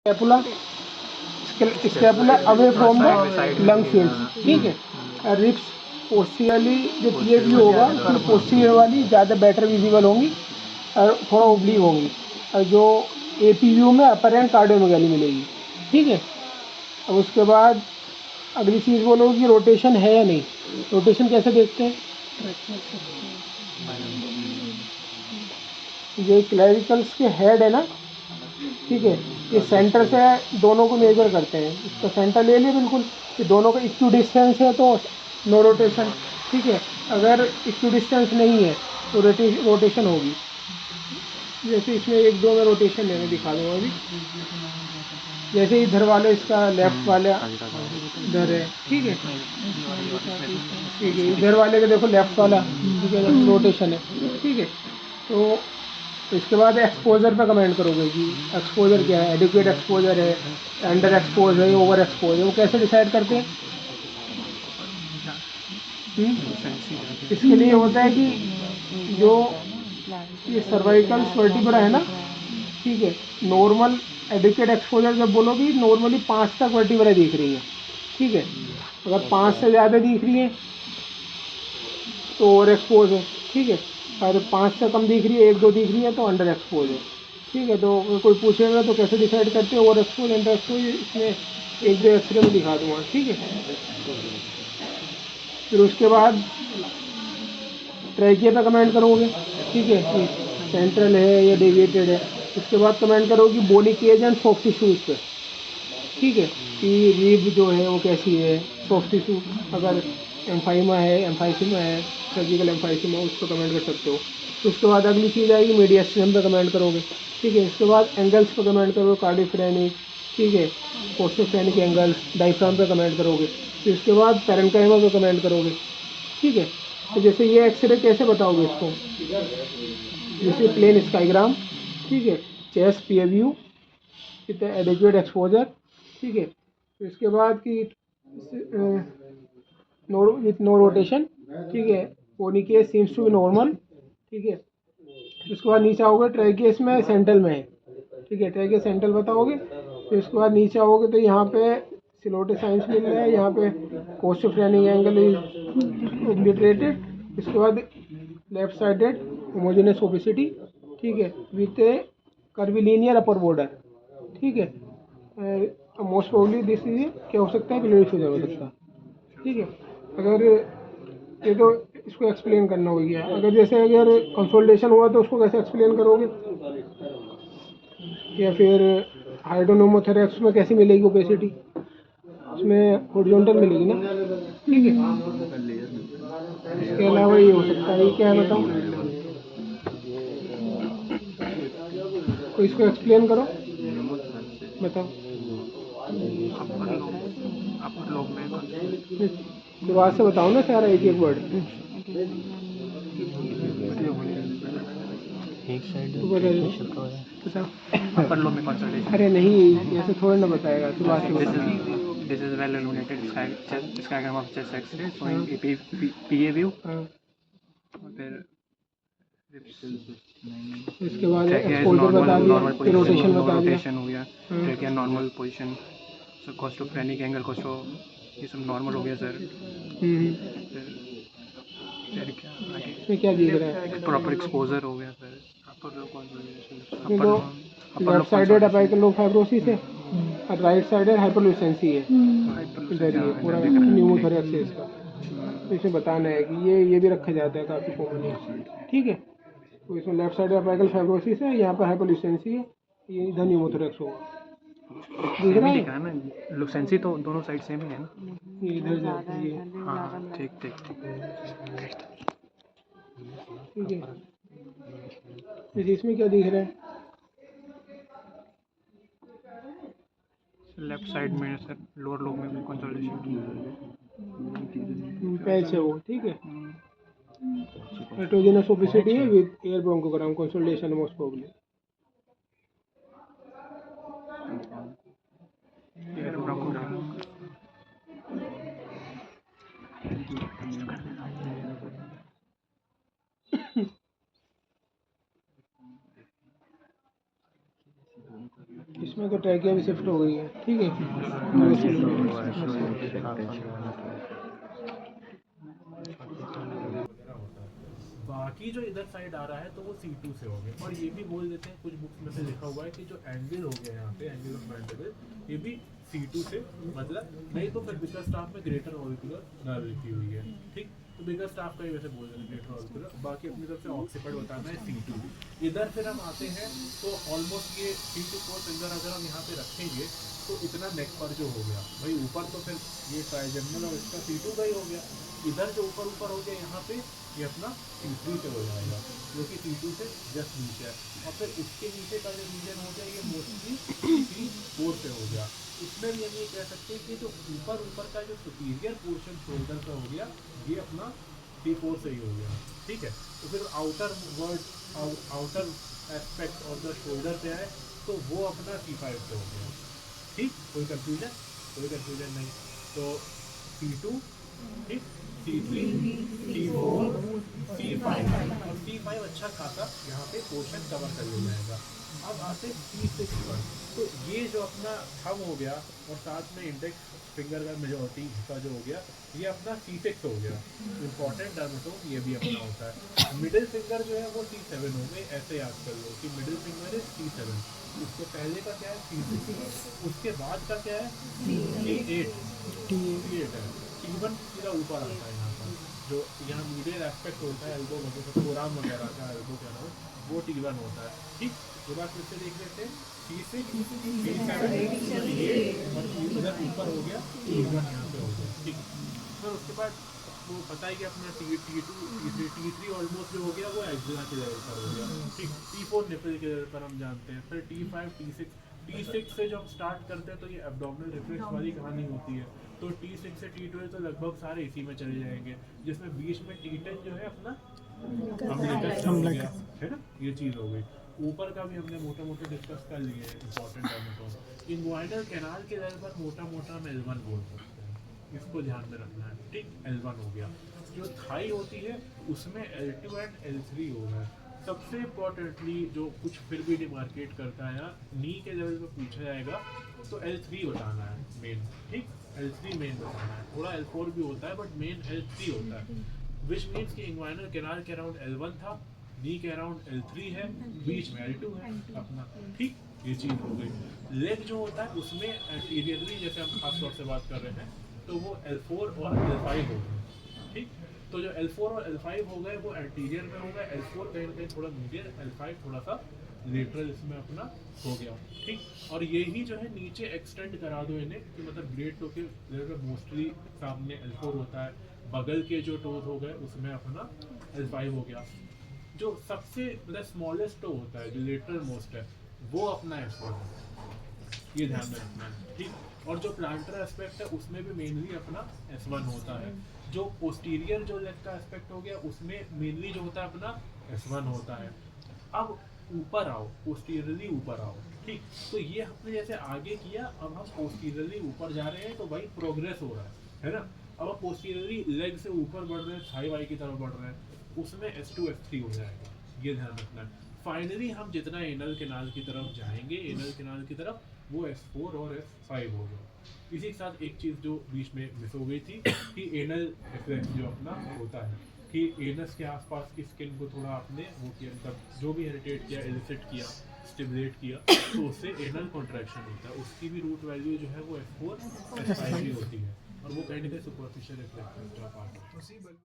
Scapula, scapula away from the lung field, ठीक है। Ribs posteriorly जो पीएपयू होगा उसमें पोस्टीरियर वाली ज़्यादा बेटर विजिबल होंगी और थोड़ा ओब्लीक होंगी, और जो एपीयू में अपर एंड कार्डियोमेगाली मिलेगी, ठीक है। अब उसके बाद अगली चीज़ बोलो कि रोटेशन है या नहीं। रोटेशन कैसे देखते हैं, ये क्लैविकल्स के हेड है ना, ठीक है, ये सेंटर से दोनों को मेजर करते हैं, इसका सेंटर ले लिया बिल्कुल, ये दोनों का इक्वल डिस्टेंस है तो नो रोटेशन, ठीक है। अगर इक्वल डिस्टेंस नहीं है तो रोटेशन होगी। जैसे इसमें एक दो में रोटेशन है, मैं दिखा दूँगा अभी। जैसे इधर वाले इसका लेफ्ट वाला इधर है, ठीक है, ठीक है, इधर वाले का देखो लेफ्ट वाला, ठीक है, रोटेशन है, ठीक है। तो इसके बाद एक्सपोजर पे कमेंट करोगे कि एक्सपोजर क्या है, एडिक्वेट एक्सपोजर है, अंडर एक्सपोज है, ओवर एक्सपोज है, वो कैसे डिसाइड करते हैं। इसके लिए होता है कि जो ये सर्वाइकल वर्टिब्रा है ना, ठीक है, नॉर्मल एडिक्वेट एक्सपोजर जब बोलोगी नॉर्मली 5 तक वर्टिब्रा दिख रही है, ठीक है। अगर 5 से ज़्यादा दिख रही है तो ओवर एक्सपोज है, ठीक है। और 5 से कम दिख रही है, 1-2 दिख रही है तो अंडर एक्सपोज है, ठीक है। तो अगर कोई पूछेगा तो कैसे डिसाइड करते हैं ओवर एक्सपोज अंडर एक्सपोज, इसमें 1-2 एक्सरे में दिखा दूँगा, ठीक है। फिर उसके बाद ट्रैकिया पे कमेंट करोगे, ठीक है, कि सेंट्रल है या डेविएटेड है। उसके बाद कमेंट करोगे बोनी केज एंड सॉफ्ट टिश्यूज़ पे, ठीक है, कि रिब जो है वो कैसी है, सॉफ्ट टिश्यू अगर एम्फाइमा है, एम्फाइसिमा है, सर्जिकल एम्फाइसिमा, उस पर कमेंट कर सकते हो। तो उसके बाद अगली चीज़ आएगी मीडियस्टिनम पे कमेंट करोगे, ठीक है। उसके बाद एंगल्स पे कमेंट करोगे, कार्डियोफ्रेनिक, ठीक है, कोस्टोफ्रेनिक एंगल्स, डायफ्राम पे कमेंट करोगे। फिर उसके बाद पैरेन्काइमा पे कमेंट करोगे, ठीक है। तो जैसे ये एक्सरे कैसे बताओगे इसको, जैसे प्लेन स्काईग्राम, ठीक है, चेस्ट पीएवयू, कितना एडिक्वेट एक्सपोजर, ठीक है। तो इसके बाद की नो विथ नो रोटेशन, ठीक है, pony case seems to be normal, ठीक है। उसके बाद नीचे आओगे ट्रैकियस में सेंट्रल में है, ठीक है, ट्रैकियस सेंट्रल बताओगे। फिर उसके बाद नीचे आओगे तो यहाँ पे सिलोटे साइंस मिल रहा है, यहाँ पे कोस्टोफ्रेनिक एंगल इज ओब्लिटरेटेड। इसके बाद लेफ्ट साइडेड होमोजेनस ओबेसिटी, ठीक है, विथ ए कर्विलीनियर अपर बॉर्डर, ठीक है। मोस्ट प्रोबेबली दिस इज क्या हो सकता है, पिलरी फ्यूजन हो सकता है, ठीक है। अगर ये तो इसको एक्सप्लेन करना हो गया, अगर जैसे अगर कंसोलिडेशन हुआ तो उसको कैसे एक्सप्लेन करोगे, या फिर हाइड्रोनोमोथोरैक्स में कैसी मिलेगी ओपेसिटी, उसमें हॉरिजॉन्टल मिलेगी ना, ठीक है। इसके अलावा ये हो सकता है, ये क्या है बताओ, तो इसको एक्सप्लेन करो, बताओ। अपर लोब में शुरुआत से बताओ ना सारा एक एक वर्ड, एक साइड तो बता दो, बताओ। अपर लोब में कंसल्टेशन। अरे नहीं, ऐसे थोड़ा ना बताएगा, शुरुआत से दिस बताओ। Is this is well illuminated skygram of chest x-ray showing PA view। हाँ, फिर इसके बाद ट्रैकिया इज एक्सपोजर बता दिया, नॉर्मल फिर रोटेशन पोजीशन, नो बता दिया। रोटेशन हो गया। ट्रैकिया नॉर्मल पोजीशन, सो कोस्टोफ्रेनिक एंगल कोस्टो ये सब नॉर्मल हो गया सर। फिर क्या आगे इसमें क्या दिख रहा है, प्रॉपर एक्सपोजर हो गया सर। अपर लोब कंसोलिडेशन, इसमें तो left sided apical lobe fibrosis है और राइट साइडेड हाइपरलुसेंसी है, इधर ये पूरा न्यूमोथोरैक्स है इसका। तो इसमें बताना है कि ये भी रखा जाता है काफ़ी कॉमन है, ठीक है। तो इसमें लेफ्ट साइड अपाइकल फाइब्रोसिस है, यहाँ पर हाइपरलुसेंसी है, ये इधर न्यूमोथोरैक्स होगा, दिख सेम रहा ही है। दिख रहा है ना, लुसेंसी तो दोनों साइड सेम ही है ना। ये इधर जाता है, ये हाँ ठीक ठीक ठीक। ठीक है। फिर इसमें क्या दिख रहा है, लेफ्ट साइड में सर लोअर लोब में कंसोलिडेशन। पैच है वो, ठीक है। हेटेरोजेनस ओबेसिटी है with air bronchogram consolidation most probably. इसमें तो तो ट्रैकिया भी शिफ्ट हो गई है, ठीक है। बाकी जो इधर साइड आ रहा है तो वो C2 से हो गया। और ये भी बोल देते हैं कुछ बुक्स में से लिखा हुआ है कि जो एंगल हो गया यहाँ पे, एंगल ऑफ मैंडिबल, ये भी C2 से, मतलब नहीं तो फिर बिगर स्टाफ में ग्रेटर ऑरिकुलर नर्व लिखी हुई है, ठीक। तो बिगर स्टाफ का ही वैसे बोल देते हैं ग्रेटर ऑरिकुलर, बाकी अपनी तरफ से ऑक्सीपैड बताना है C2। इधर फिर हम आते हैं तो ऑलमोस्ट ये 3 to 4 फिंगर अगर हम यहाँ पे रखेंगे तो इतना नेक पर जो हो गया भाई, ऊपर तो फिर ये ट्राइजेमिनल और इसका C2 का ही हो गया। इधर जो ऊपर ऊपर हो गया यहाँ पे, ये अपना C3 से हो जाएगा, जो कि C2 से जस्ट नीचे है। और फिर उसके नीचे का जो रीजन हो गया ये मोस्टली C4 से हो गया। इसमें भी हम ये कह सकते हैं कि जो ऊपर ऊपर का जो सुपीरियर पोर्शन शोल्डर का हो गया, ये अपना C4 से ही हो गया, ठीक है। तो फिर outer aspect of the shoulder पे आए तो वो अपना C5 से हो गया, ठीक। कोई कंफ्यूजन नहीं। तो C2, ठीक, C3, C4, C5 और C5 अच्छा खासा यहाँ पे पोर्शन कवर कर लिया जाएगा। अब आते C6 पर, तो ये जो अपना थंब हो गया और साथ में इंडेक्स फिंगर का मेजॉरिटी हिस्सा जो हो गया, ये अपना C6 हो गया। इंपॉर्टेंट डर्मेटोम ये भी अपना होता है। मिडिल फिंगर जो है वो C7 हो गई, ऐसे याद कर लो कि मिडिल फिंगर है C7, उसके पहले का क्या है C6, उसके बाद का क्या है C8 है। T1 सीधा ऊपर आता है यहाँ पर, जो यहाँ मीडियल एस्पेक्ट होता है एल्बो वगैरह, फोराम वगैरह का एल्बो क्या नाम, वो T1 होता है, ठीक। ये बात फिर से देख लेते हैं, C6, C7, C8 और इधर ऊपर हो गया T1 यहाँ पे हो गया, ठीक। फिर उसके बाद वो पता है कि अपना T2, T3 ऑलमोस्ट जो हो गया वो एक्सिला के लेवल पर हो गया, ठीक। T4 निपल के लेवल पर हम जानते हैं। फिर T5, T6 से जब हम स्टार्ट करते हैं तो ये एब्डोमिनल रिफ्लेक्स वाली कहानी होती है। तो T6 से T12 तो लगभग सारे इसी में चले जाएंगे, जिसमें बीच में T10 जो है अपना है ना, ये चीज़ हो गई। ऊपर का भी हमने मोटा मोटा डिस्कस कर लिए इंपॉर्टेंट डर्मेटोम। इंग्वाइनल कैनाल के लेवल पर मोटा मोटा हम L1 बोल सकते हैं, इसको ध्यान में रखना है, ठीक। L1 हो गया। जो थाई होती है उसमें L2 एंड L3 होगा। सबसे इम्पोर्टेंटली जो कुछ फिर भी डिमार्केट करता है, नी के लेवल पे पूछा जाएगा तो L3 बताना है मेन, ठीक। L3 मेन बताना है, थोड़ा L4 भी होता है बट मेन L3 होता है, विच मीन्स कि इंग्वाइनल कैनाल के अराउंड L1 था, नी के अराउंड L3 है, बीच में L2 है अपना, ठीक। ये चीज़ हो गई। लेग जो होता है उसमें एंटीरियरली जैसे हम खास तौर से बात कर रहे हैं तो वो L4 और L5 हो गए, ठीक। तो जो L4 और L5 हो गए वो एंटीरियर में हो गए, L4 कहीं ना कहीं थोड़ा मीडियल, L5 थोड़ा सा लेटरल इसमें अपना हो गया, ठीक। और यही जो है नीचे एक्सटेंड करा दो इन्हें कि मतलब ग्रेट टो के लेवल पे मोस्टली सामने L4 होता है, बगल के जो टोज हो गए उसमें अपना L5 हो गया। जो सबसे मतलब स्मॉलेस्ट टो होता है जो लेटरल मोस्ट है वो अपना S1 है, ये ध्यान में रखना है, ठीक। और जो प्लांटर एस्पेक्ट है उसमें भी मेनली अपना S1 होता है। जो पोस्टीरियर जो लेग का एस्पेक्ट हो गया उसमें मेनली जो होता है अपना S1 होता है। अब ऊपर आओ, पोस्टीरियरली ऊपर आओ, ठीक। तो ये हमने जैसे आगे किया, अब हम पोस्टीरियरली ऊपर जा रहे हैं तो भाई प्रोग्रेस हो रहा है ना। अब हम पोस्टीरियरली लेग से ऊपर बढ़ रहे हैं, थाई वाई की तरफ बढ़ रहे हैं, उसमें S2 S3 हो जाएगा, ये ध्यान रखना है। फाइनली हम जितना एनल कैनाल की तरफ जाएंगे, एनल कैनाल की तरफ, वो S4 और S5 हो गया। इसी के साथ एक चीज़ जो बीच में मिस हो गई थी कि एनल रिफ्लेक्स जो अपना होता है कि एनस के आसपास की स्किन को थोड़ा आपने वो किया, मतलब जो भी इरिटेट किया, इलिसिट किया, स्टिमुलेट किया, तो उससे एनल कॉन्ट्रैक्शन होता है। उसकी भी रूट वैल्यू जो है वो S4 S5 की होती है और वो कहीं ना कहीं सुपरफिशियल रिफ्लेक्स का पार्ट है।